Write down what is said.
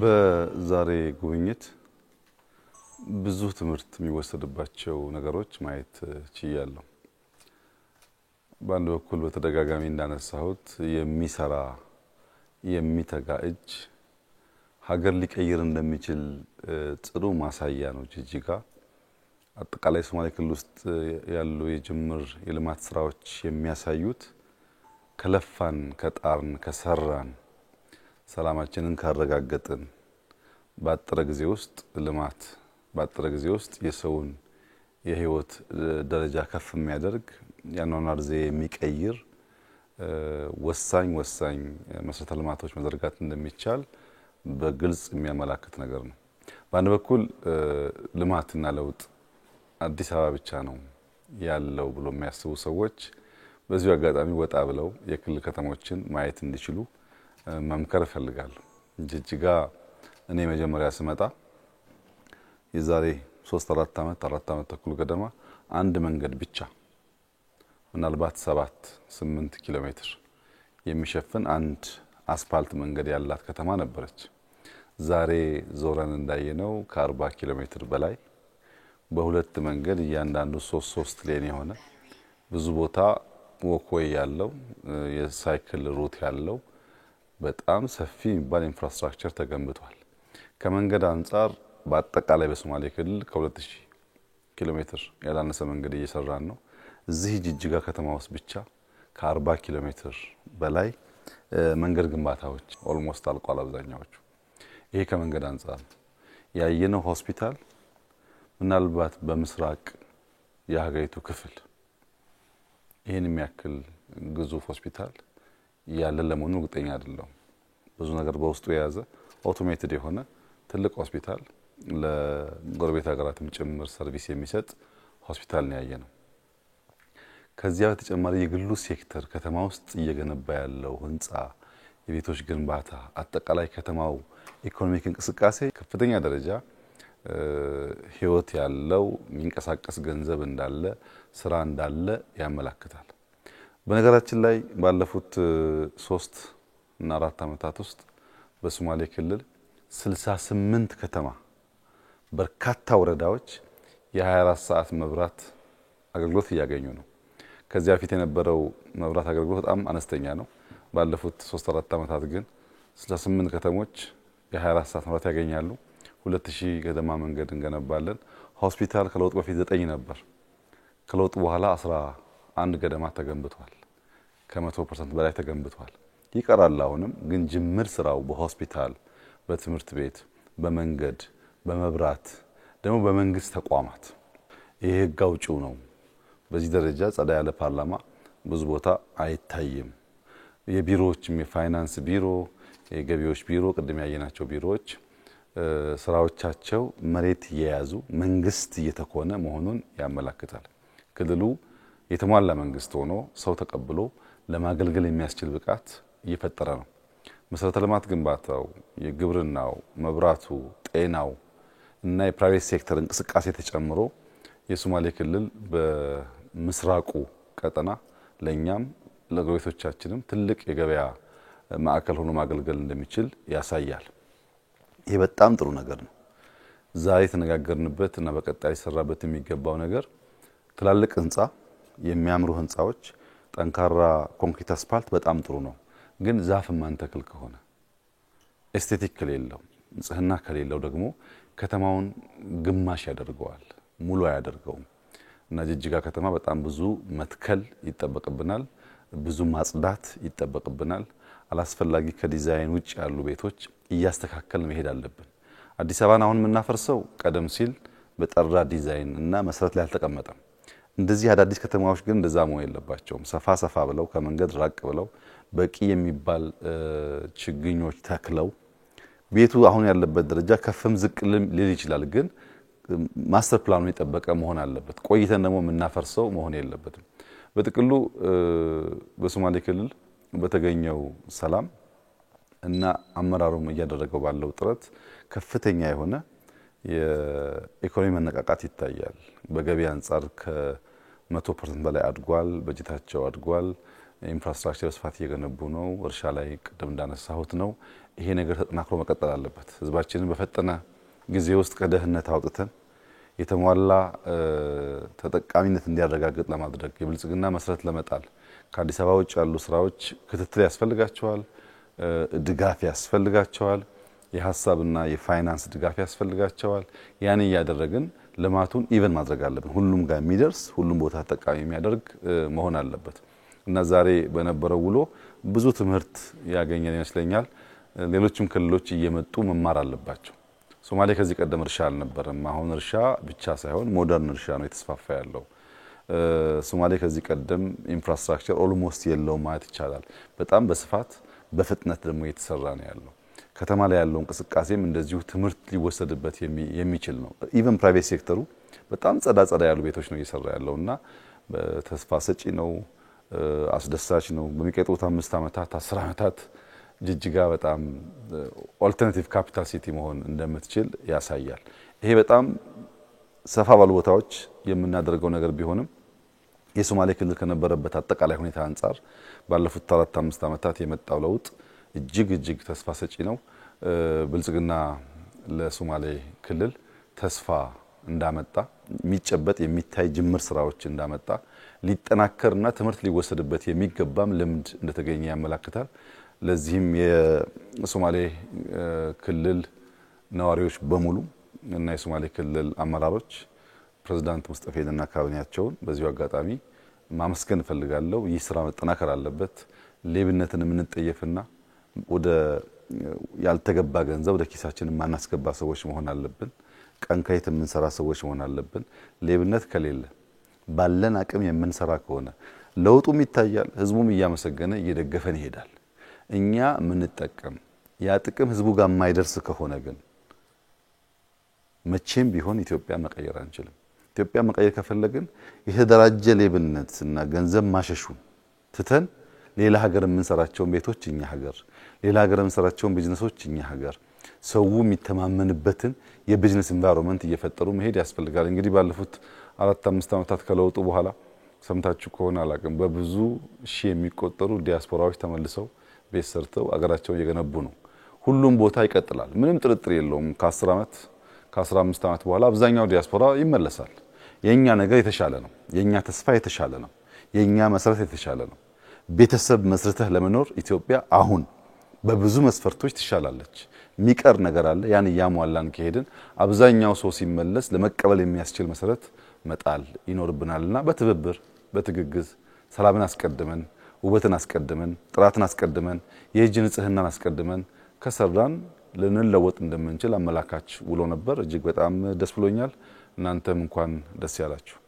በዛሬ ጉብኝት ብዙ ትምህርት የሚወሰድባቸው ነገሮች ማየት ችያለሁ። በአንድ በኩል በተደጋጋሚ እንዳነሳሁት የሚሰራ የሚተጋ እጅ ሀገር ሊቀይር እንደሚችል ጥሩ ማሳያ ነው ጅጅጋ። አጠቃላይ ሶማሌ ክልል ውስጥ ያሉ የጅምር የልማት ስራዎች የሚያሳዩት ከለፋን ከጣርን ከሰራን ሰላማችንን ካረጋገጥን ባጠረ ጊዜ ውስጥ ልማት ባጠረ ጊዜ ውስጥ የሰውን የህይወት ደረጃ ከፍ የሚያደርግ ያኗኗር ዘዬ የሚቀይር ወሳኝ መሰረተ ልማቶች መዘርጋት እንደሚቻል በግልጽ የሚያመላክት ነገር ነው። በአንድ በኩል ልማትና ለውጥ አዲስ አበባ ብቻ ነው ያለው ብሎ የሚያስቡ ሰዎች በዚሁ አጋጣሚ ወጣ ብለው የክልል ከተሞችን ማየት እንዲችሉ መምከር እፈልጋለሁ። ጅጅጋ እኔ መጀመሪያ ስመጣ የዛሬ 3-4 ዓመት ተኩል ገደማ አንድ መንገድ ብቻ ምናልባት 7-8 ኪሎ ሜትር የሚሸፍን አንድ አስፋልት መንገድ ያላት ከተማ ነበረች። ዛሬ ዞረን እንዳየነው ከ40 ኪሎ ሜትር በላይ በሁለት መንገድ እያንዳንዱ 3 ሌን የሆነ ብዙ ቦታ ወክዌይ ያለው የሳይክል ሩት ያለው በጣም ሰፊ የሚባል ኢንፍራስትራክቸር ተገንብቷል። ከመንገድ አንፃር በአጠቃላይ በሶማሌ ክልል ከ2000 ኪሎ ሜትር ያላነሰ መንገድ እየሰራን ነው። እዚህ ጅጅጋ ከተማ ውስጥ ብቻ ከ40 ኪሎ ሜትር በላይ መንገድ ግንባታዎች ኦልሞስት አልቋል አብዛኛዎቹ። ይሄ ከመንገድ አንፃር ያየነው ሆስፒታል ምናልባት በምስራቅ የሀገሪቱ ክፍል ይሄን የሚያክል ግዙፍ ሆስፒታል ያለ ለመሆኑ እርግጠኛ አይደለም። ብዙ ነገር በውስጡ የያዘ አውቶሜትድ የሆነ ትልቅ ሆስፒታል ለጎረቤት ሀገራትም ጭምር ሰርቪስ የሚሰጥ ሆስፒታል ነው ያየነው። ከዚያ በተጨማሪ የግሉ ሴክተር ከተማ ውስጥ እየገነባ ያለው ህንጻ የቤቶች ግንባታ አጠቃላይ ከተማው ኢኮኖሚክ እንቅስቃሴ ከፍተኛ ደረጃ ህይወት ያለው የሚንቀሳቀስ ገንዘብ እንዳለ ስራ እንዳለ ያመለክታል። በነገራችን ላይ ባለፉት 3 እና 4 ዓመታት ውስጥ በሶማሌ ክልል 68 ከተማ በርካታ ወረዳዎች የ24 ሰዓት መብራት አገልግሎት እያገኙ ነው። ከዚያ በፊት የነበረው መብራት አገልግሎት በጣም አነስተኛ ነው። ባለፉት 3-4 ዓመታት ግን 68 ከተሞች የ24 ሰዓት መብራት ያገኛሉ። 2000 ገደማ መንገድ እንገነባለን። ሆስፒታል ከለውጥ በፊት 9 ነበር። ከለውጥ በኋላ 11 ገደማ ተገንብቷል። ከ100% በላይ ተገንብቷል። ይቀራል አሁንም ግን ጅምር ስራው በሆስፒታል በትምህርት ቤት በመንገድ በመብራት ደግሞ በመንግስት ተቋማት ይሄ ህግ አውጪው ነው። በዚህ ደረጃ ጸዳ ያለ ፓርላማ ብዙ ቦታ አይታይም። የቢሮዎችም የፋይናንስ ቢሮ የገቢዎች ቢሮ ቅድም ያየናቸው ቢሮዎች ስራዎቻቸው መሬት የያዙ መንግስት እየተኮነ መሆኑን ያመለክታል። ክልሉ የተሟላ መንግስት ሆኖ ሰው ተቀብሎ ለማገልገል የሚያስችል ብቃት እየፈጠረ ነው። መሰረተ ልማት ግንባታው የግብርናው መብራቱ ጤናው እና የፕራይቬት ሴክተር እንቅስቃሴ ተጨምሮ የሶማሌ ክልል በምስራቁ ቀጠና ለኛም ለጎረቤቶቻችንም ትልቅ የገበያ ማዕከል ሆኖ ማገልገል እንደሚችል ያሳያል። ይሄ በጣም ጥሩ ነገር ነው። ዛሬ ተነጋገርንበት እና በቀጣይ ሰራበት የሚገባው ነገር ትላልቅ ህንጻ የሚያምሩ ህንጻዎች ጠንካራ ኮንክሪት አስፋልት በጣም ጥሩ ነው ግን ዛፍ ማንተክል ከሆነ ኤስቴቲክ ከሌለው ንጽህና ከሌለው ደግሞ ከተማውን ግማሽ ያደርገዋል ሙሉ ያደርገውም እና ጅጅጋ ከተማ በጣም ብዙ መትከል ይጠበቅብናል ብዙ ማጽዳት ይጠበቅብናል አላስፈላጊ ከዲዛይን ውጭ ያሉ ቤቶች እያስተካከል መሄድ አለብን አዲስ አበባን አሁን ምናፈርሰው ቀደም ሲል በጠራ ዲዛይን እና መሰረት ላይ አልተቀመጠም እንደዚህ አዳዲስ ከተማዎች ግን እንደዛ መሆን የለባቸውም ሰፋ ብለው ከመንገድ ራቅ ብለው በቂ የሚባል ችግኞች ተክለው ቤቱ አሁን ያለበት ደረጃ ከፍም ዝቅ ሊል ይችላል ግን ማስተር ፕላኑ የጠበቀ መሆን አለበት ቆይተን ደግሞ ምናፈርሰው መሆን የለበትም በጥቅሉ በሶማሌ ክልል በተገኘው ሰላም እና አመራሩም እያደረገው ባለው ጥረት ከፍተኛ የሆነ የኢኮኖሚ መነቃቃት ይታያል በገቢ አንፃር ከ100% በላይ አድጓል በጀታቸው አድጓል ኢንፍራስትራክቸር ስፋት እየገነቡ ነው እርሻ ላይ ቀደም እንዳነሳሁት ነው ይሄ ነገር ተጠናክሮ መቀጠል አለበት ህዝባችንን በፈጠነ ጊዜ ውስጥ ከደህንነት አውጥተን የተሟላ ተጠቃሚነት እንዲያረጋግጥ ለማድረግ የብልጽግና መሰረት ለመጣል ከአዲስ አበባ ውጭ ያሉ ስራዎች ክትትል ያስፈልጋቸዋል ድጋፍ ያስፈልጋቸዋል የሐሳብና የፋይናንስ ድጋፍ ያስፈልጋቸዋል ያን ያደረግን ለማቱን ኢቨን ማድረግ አለብን ሁሉም ጋር የሚደርስ ሁሉም ቦታ ተጠቃሚ የሚያደርግ መሆን አለበት እና ዛሬ በነበረው ውሎ ብዙ ትምህርት ያገኘን ይመስለኛል ሌሎችም ክልሎች እየመጡ መማር አለባቸው ሶማሌ ከዚህ ቀደም እርሻ አልነበረም አሁን እርሻ ብቻ ሳይሆን ሞደርን እርሻ ነው የተስፋፋ ያለው ሶማሌ ከዚህ ቀደም ኢንፍራስትራክቸር ኦልሞስት የለውም ማለት ይቻላል በጣም በስፋት በፍጥነት ደግሞ እየተሰራ ነው ያለው ከተማ ላይ ያለው እንቅስቃሴም እንደዚሁ ትምህርት ሊወሰድበት የሚችል ነው ኢቨን ፕራይቬት ሴክተሩ በጣም ጸዳ ያሉ ቤቶች ነው እየሰራ ያለውና ተስፋ ሰጪ ነው አስደሳች ነው በሚቀጥሉት 5 አመታት 10 አመታት ጅጅጋ በጣም ኦልተርናቲቭ ካፒታል ሲቲ መሆን እንደምትችል ያሳያል ይሄ በጣም ሰፋ ባሉ ቦታዎች የምናደርገው ነገር ቢሆንም የሶማሌ ክልል ከነበረበት አጠቃላይ ሁኔታ አንፃር ባለፉት 4-5 አመታት የመጣው ለውጥ እጅግ ተስፋ ሰጪ ነው ብልጽግና ለሶማሌ ክልል ተስፋ እንዳመጣ የሚጨበጥ የሚታይ ጅምር ስራዎች እንዳመጣ ሊጠናከርና ትምህርት ሊወሰድበት የሚገባም ልምድ እንደተገኘ ያመላክታል ለዚህም የሶማሌ ክልል ነዋሪዎች በሙሉ እና የሶማሌ ክልል አመራሮች ፕሬዝዳንት ሙስጠፌንና ካቢኔያቸውን በዚሁ አጋጣሚ ማመስገን ፈልጋለሁ ይህ ስራ መጠናከር አለበት ሌብነትን ምንጠየፍና ወደ ያልተገባ ገንዘብ ወደ ኪሳችን ማናስገባ ሰዎች መሆን አለብን ቀንካይት ምንሰራ ሰዎች መሆን አለብን ሌብነት ከሌለ ባለን አቅም የምንሰራ ከሆነ ለውጡም ይታያል ህዝቡም እያመሰገነ እየደገፈን ይሄዳል እኛ ምንጠቀም ያ ጥቅም ህዝቡ ጋር ማይደርስ ከሆነ ግን መቼም ቢሆን ኢትዮጵያ መቀየር አንችልም ኢትዮጵያ መቀየር ከፈለግን የተደራጀ ሌብነትና ገንዘብ ማሸሹን ትተን ሌላ ሀገር ምንሰራቸው ቤቶች እኛ ሀገር ሌላ ሀገር ምንሰራቸው ቢዝነሶች እኛ ሀገር ሰው የሚተማመንበትን የቢዝነስ ኢንቫይሮንመንት እየፈጠሩ መሄድ ያስፈልጋል እንግዲህ ባለፉት 4-5 አመታት ከለውጡ በኋላ ሰምታችሁ ከሆነ አላቀም በብዙ ሺህ የሚቆጠሩ ዲያስፖራዎች ተመልሰው ቤት ሰርተው አገራቸውን እየገነቡ ነው ሁሉም ቦታ ይቀጥላል ምንም ጥርጥር የለውም ከ10 አመት ከ15 አመት በኋላ አብዛኛው ዲያስፖራ ይመለሳል የኛ ነገር የተሻለ ነው የኛ ተስፋ የተሻለ ነው የኛ መሰረት የተሻለ ነው ቤተሰብ መስርተህ ለመኖር ኢትዮጵያ አሁን በብዙ መስፈርቶች ትሻላለች ሚቀር ነገር አለ ያን ያሟላን ከሄድን አብዛኛው ሰው ሲመለስ ለመቀበል የሚያስችል መሰረት መጣል ይኖርብናልና በትብብር በትግግዝ ሰላምን አስቀድመን ውበትን አስቀድመን ጥራትን አስቀድመን የእጅ ንጽህናን አስቀድመን ከሰራን ልንለወጥ እንደምንችል አመላካች ውሎ ነበር እጅግ በጣም ደስ ብሎኛል እናንተም እንኳን ደስ ያላችሁ